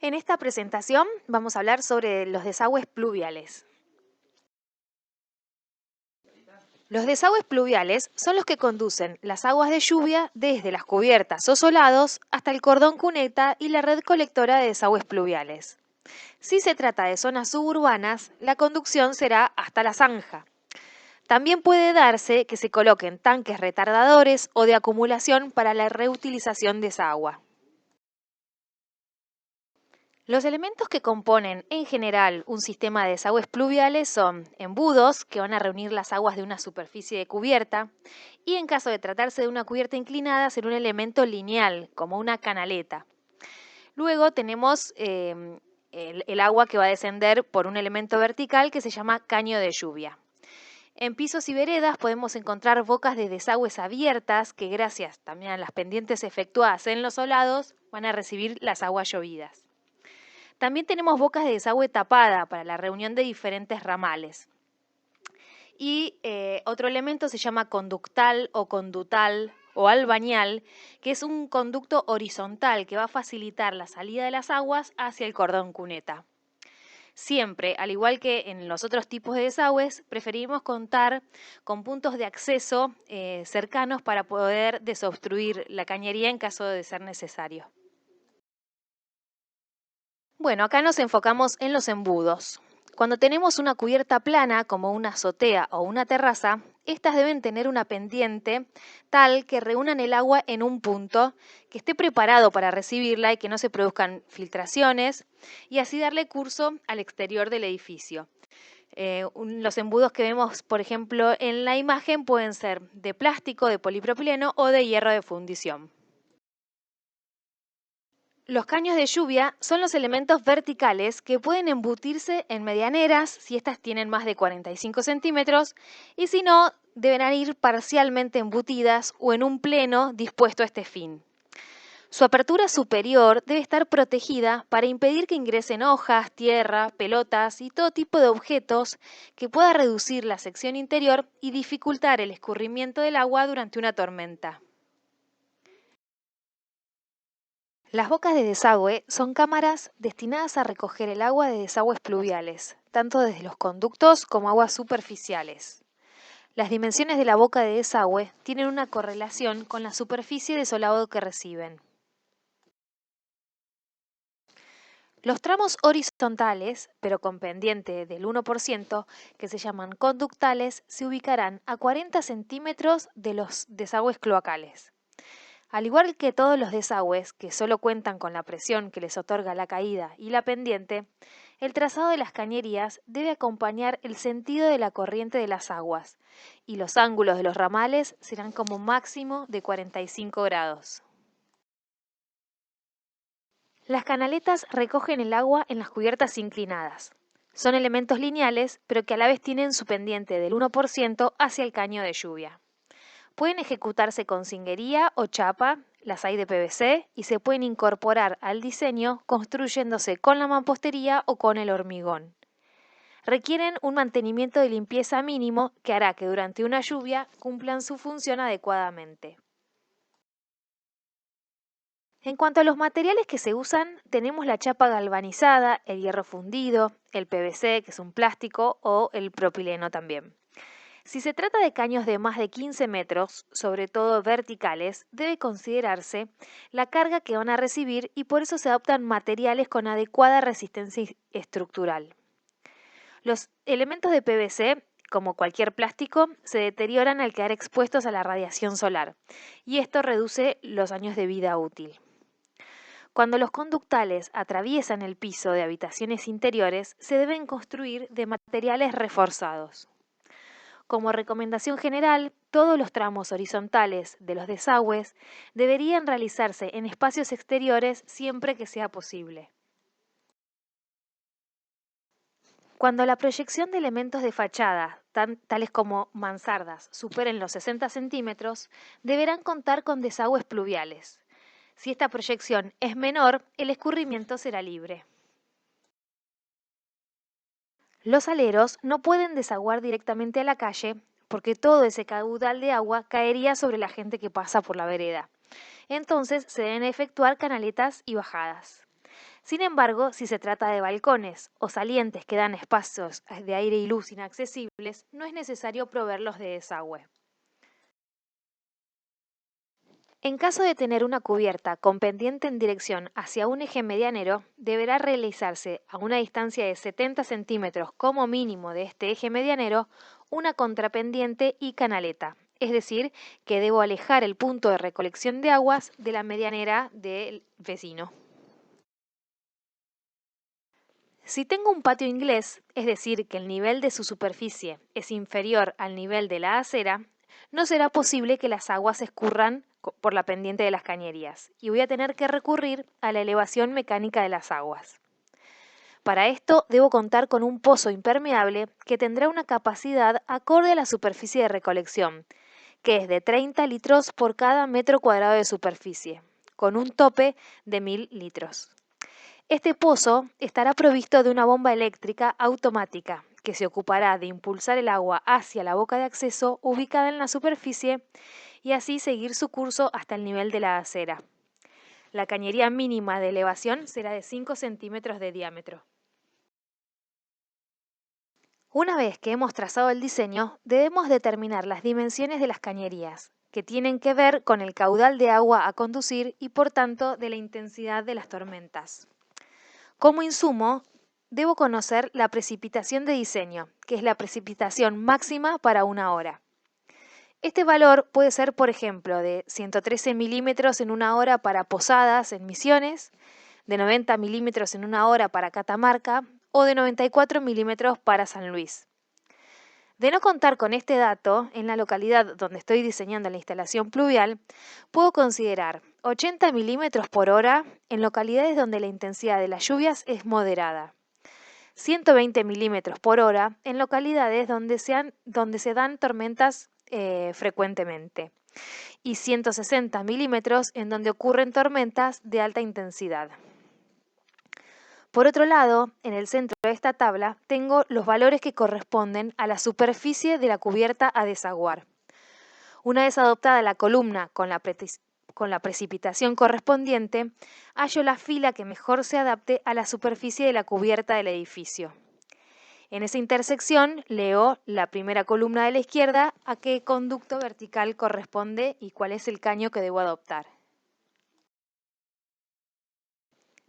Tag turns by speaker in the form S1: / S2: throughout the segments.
S1: En esta presentación vamos a hablar sobre los desagües pluviales. Los desagües pluviales son los que conducen las aguas de lluvia desde las cubiertas o solados hasta el cordón cuneta y la red colectora de desagües pluviales. Si se trata de zonas suburbanas, la conducción será hasta la zanja. También puede darse que se coloquen tanques retardadores o de acumulación para la reutilización de esa agua. Los elementos que componen en general un sistema de desagües pluviales son embudos, que van a reunir las aguas de una superficie de cubierta, y en caso de tratarse de una cubierta inclinada, ser un elemento lineal, como una canaleta. Luego tenemos el agua que va a descender por un elemento vertical que se llama caño de lluvia. En pisos y veredas podemos encontrar bocas de desagües abiertas que gracias también a las pendientes efectuadas en los solados van a recibir las aguas llovidas. También tenemos bocas de desagüe tapada para la reunión de diferentes ramales. Y otro elemento se llama conductal o condutal o albañal, que es un conducto horizontal que va a facilitar la salida de las aguas hacia el cordón cuneta. Siempre, al igual que en los otros tipos de desagües, preferimos contar con puntos de acceso cercanos para poder desobstruir la cañería en caso de ser necesario. Bueno, acá nos enfocamos en los embudos. Cuando tenemos una cubierta plana, como una azotea o una terraza, estas deben tener una pendiente tal que reúnan el agua en un punto, que esté preparado para recibirla y que no se produzcan filtraciones, y así darle curso al exterior del edificio. Los embudos que vemos, por ejemplo, en la imagen pueden ser de plástico, de polipropileno o de hierro de fundición. Los caños de lluvia son los elementos verticales que pueden embutirse en medianeras si estas tienen más de 45 centímetros y si no, deberán ir parcialmente embutidas o en un pleno dispuesto a este fin. Su apertura superior debe estar protegida para impedir que ingresen hojas, tierra, pelotas y todo tipo de objetos que pueda reducir la sección interior y dificultar el escurrimiento del agua durante una tormenta. Las bocas de desagüe son cámaras destinadas a recoger el agua de desagües pluviales, tanto desde los conductos como aguas superficiales. Las dimensiones de la boca de desagüe tienen una correlación con la superficie de solado que reciben. Los tramos horizontales, pero con pendiente del 1%, que se llaman conductales, se ubicarán a 40 centímetros de los desagües cloacales. Al igual que todos los desagües, que solo cuentan con la presión que les otorga la caída y la pendiente, el trazado de las cañerías debe acompañar el sentido de la corriente de las aguas, y los ángulos de los ramales serán como máximo de 45 grados. Las canaletas recogen el agua en las cubiertas inclinadas. Son elementos lineales, pero que a la vez tienen su pendiente del 1% hacia el caño de lluvia. Pueden ejecutarse con cinguería o chapa, las hay de PVC, y se pueden incorporar al diseño construyéndose con la mampostería o con el hormigón. Requieren un mantenimiento de limpieza mínimo que hará que durante una lluvia cumplan su función adecuadamente. En cuanto a los materiales que se usan, tenemos la chapa galvanizada, el hierro fundido, el PVC, que es un plástico, o el propileno también. Si se trata de caños de más de 15 metros, sobre todo verticales, debe considerarse la carga que van a recibir y por eso se adoptan materiales con adecuada resistencia estructural. Los elementos de PVC, como cualquier plástico, se deterioran al quedar expuestos a la radiación solar y esto reduce los años de vida útil. Cuando los conductales atraviesan el piso de habitaciones interiores, se deben construir de materiales reforzados. Como recomendación general, todos los tramos horizontales de los desagües deberían realizarse en espacios exteriores siempre que sea posible. Cuando la proyección de elementos de fachada, tales como mansardas, superen los 60 centímetros, deberán contar con desagües pluviales. Si esta proyección es menor, el escurrimiento será libre. Los aleros no pueden desaguar directamente a la calle porque todo ese caudal de agua caería sobre la gente que pasa por la vereda. Entonces se deben efectuar canaletas y bajadas. Sin embargo, si se trata de balcones o salientes que dan espacios de aire y luz inaccesibles, no es necesario proveerlos de desagüe. En caso de tener una cubierta con pendiente en dirección hacia un eje medianero, deberá realizarse a una distancia de 70 centímetros como mínimo de este eje medianero una contrapendiente y canaleta, es decir, que debo alejar el punto de recolección de aguas de la medianera del vecino. Si tengo un patio inglés, es decir, que el nivel de su superficie es inferior al nivel de la acera, no será posible que las aguas escurran por la pendiente de las cañerías y voy a tener que recurrir a la elevación mecánica de las aguas. Para esto debo contar con un pozo impermeable que tendrá una capacidad acorde a la superficie de recolección, que es de 30 litros por cada metro cuadrado de superficie, con un tope de 1000 litros. Este pozo estará provisto de una bomba eléctrica automática que se ocupará de impulsar el agua hacia la boca de acceso ubicada en la superficie y así seguir su curso hasta el nivel de la acera. La cañería mínima de elevación será de 5 centímetros de diámetro. Una vez que hemos trazado el diseño, debemos determinar las dimensiones de las cañerías, que tienen que ver con el caudal de agua a conducir y por tanto de la intensidad de las tormentas. Como insumo, debo conocer la precipitación de diseño, que es la precipitación máxima para una hora. Este valor puede ser, por ejemplo, de 113 milímetros en una hora para Posadas en Misiones, de 90 milímetros en una hora para Catamarca o de 94 milímetros para San Luis. De no contar con este dato, en la localidad donde estoy diseñando la instalación pluvial, puedo considerar 80 milímetros por hora en localidades donde la intensidad de las lluvias es moderada, 120 milímetros por hora en localidades donde se dan tormentas frecuentemente y 160 milímetros en donde ocurren tormentas de alta intensidad. Por otro lado, en el centro de esta tabla tengo los valores que corresponden a la superficie de la cubierta a desaguar. Una vez adoptada la columna con la precipitación correspondiente, hallo la fila que mejor se adapte a la superficie de la cubierta del edificio. En esa intersección leo la primera columna de la izquierda a qué conducto vertical corresponde y cuál es el caño que debo adoptar.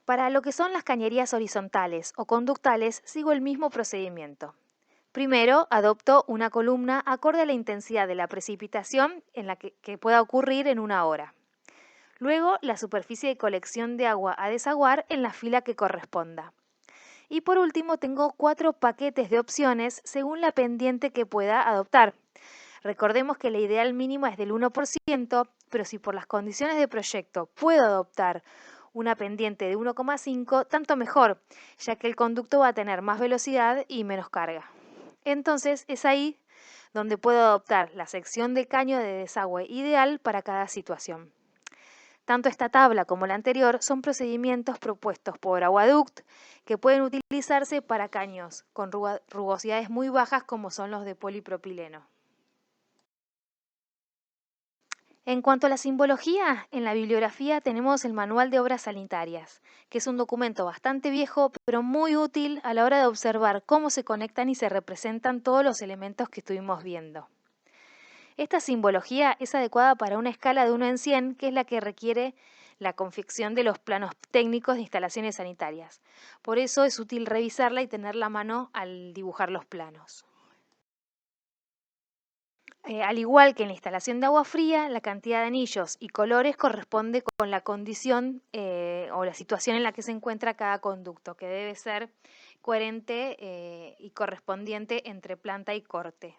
S1: Para lo que son las cañerías horizontales o conductales, sigo el mismo procedimiento. Primero, adopto una columna acorde a la intensidad de la precipitación en la que pueda ocurrir en una hora. Luego, la superficie de colección de agua a desaguar en la fila que corresponda. Y por último, tengo 4 paquetes de opciones según la pendiente que pueda adoptar. Recordemos que la ideal mínima es del 1%, pero si por las condiciones de proyecto puedo adoptar una pendiente de 1,5, tanto mejor, ya que el conducto va a tener más velocidad y menos carga. Entonces es ahí donde puedo adoptar la sección de caño de desagüe ideal para cada situación. Tanto esta tabla como la anterior son procedimientos propuestos por Aquaduct que pueden utilizarse para caños con rugosidades muy bajas como son los de polipropileno. En cuanto a la simbología, en la bibliografía tenemos el Manual de Obras Sanitarias, que es un documento bastante viejo, pero muy útil a la hora de observar cómo se conectan y se representan todos los elementos que estuvimos viendo. Esta simbología es adecuada para una escala de 1 en 100, que es la que requiere la confección de los planos técnicos de instalaciones sanitarias. Por eso es útil revisarla y tenerla a mano al dibujar los planos. Al igual que en la instalación de agua fría, la cantidad de anillos y colores corresponde con la condición o la situación en la que se encuentra cada conducto, que debe ser coherente y correspondiente entre planta y corte.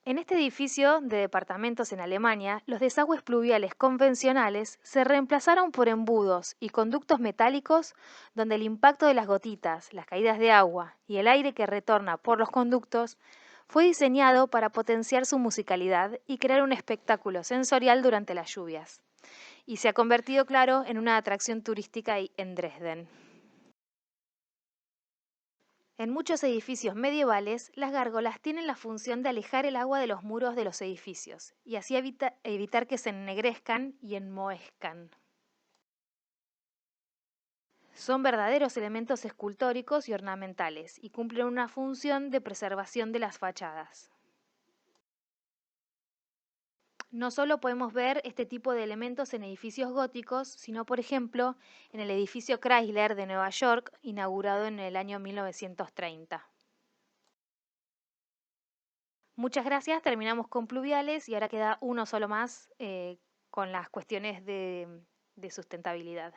S1: En este edificio de departamentos en Alemania, los desagües pluviales convencionales se reemplazaron por embudos y conductos metálicos donde el impacto de las gotitas, las caídas de agua y el aire que retorna por los conductos fue diseñado para potenciar su musicalidad y crear un espectáculo sensorial durante las lluvias. Y se ha convertido, claro, en una atracción turística en Dresden. En muchos edificios medievales, las gárgolas tienen la función de alejar el agua de los muros de los edificios y así evitar que se ennegrezcan y enmohezcan. Son verdaderos elementos escultóricos y ornamentales y cumplen una función de preservación de las fachadas. No solo podemos ver este tipo de elementos en edificios góticos, sino, por ejemplo, en el edificio Chrysler de Nueva York, inaugurado en el año 1930. Muchas gracias, terminamos con pluviales y ahora queda uno solo más con las cuestiones de sustentabilidad.